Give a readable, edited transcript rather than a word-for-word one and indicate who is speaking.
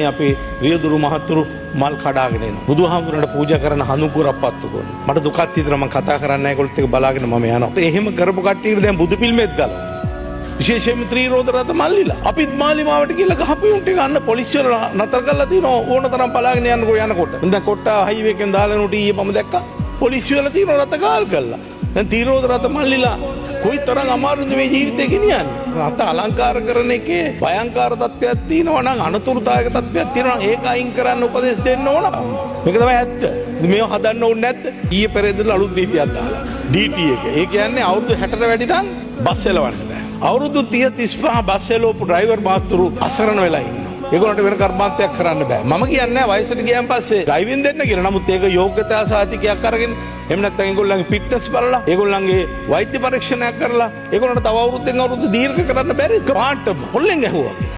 Speaker 1: අපේ රියදුරු මහතුරු මල් කඩාගෙන එනවා. බුදුහාමුදුරන්ට පූජා කරන හඳුකුරක් පත්තු කරන. මට දුකක් හිතෙනවා මම කතා කරන්නේ නැහැ ඒගොල්ලොත් එක බලාගෙන මම යනවා. එහෙම කරපු කට්ටියට දැන් බුදු පිළිමෙත් ගලනවා. විශේෂයෙන්ම ත්‍රිරෝද රත මල්ලිලා. අපිත් මාලිමාවට කියලා ගහපු උන්ට ගන්න පොලිසිය වල නතර කරලා තිනවා ඕන තරම් බලාගෙන යනකොට. දැන් කොට්ටා හයිවේ එකෙන් දාලා උන්ට ඊයේ මම දැක්කා. පොලිසිය වල තිනවා රත ගාල් කළා. දැන් ත්‍රිරෝද රත මල්ලිලා කොයි තරම් අමාරුද මේ ජීවිතේ ගෙනියන්නේ. රත අලංකාර කරන එකේ භයංකාර තත්ත්වයක් තියෙනවා නම් අනතුරුදායක තත්ත්වයක් තියෙනවා නම් ඒක අයින් කරන්න උපදෙස් දෙන්න ඕන. මේක තමයි ඇත්ත. මේව හදන්න ඕනේ නැත්ද? ඊයේ පෙරේදලා අලුත් නීතියක් දාලා. DT එක. ඒ කියන්නේ අවුරුදු 60ට වැඩි නම් බස් එලවන්න බෑ. අවුරුදු 30 35 බස් එලවපු ඩ්‍රයිවර් මහතුරු අසරණ වෙලා ඉන්නවා. ඒගොල්ලන්ට වෙන කර්මාන්තයක් කරන්න බෑ. මම කියන්නේ වයසට ගියන් පස්සේ ඩ්‍රයිවිං දෙන්න කියලා. නමුත් ඒක යෝග්‍යතා සාතිකයක් අරගෙන එහෙම නැත්නම් ඒගොල්ලන්ගේ ෆිට්නස් බලලා ඒගොල්ලන්ගේ වෛද්‍ය පරීක්ෂණයක් කරලා ඒගොල්ලන්ට තව අවුරුද්දෙන් අවුරුද්ද දීර්ඝ කරන්න බැරි කාට හොල්ලෙන් ඇහුවා.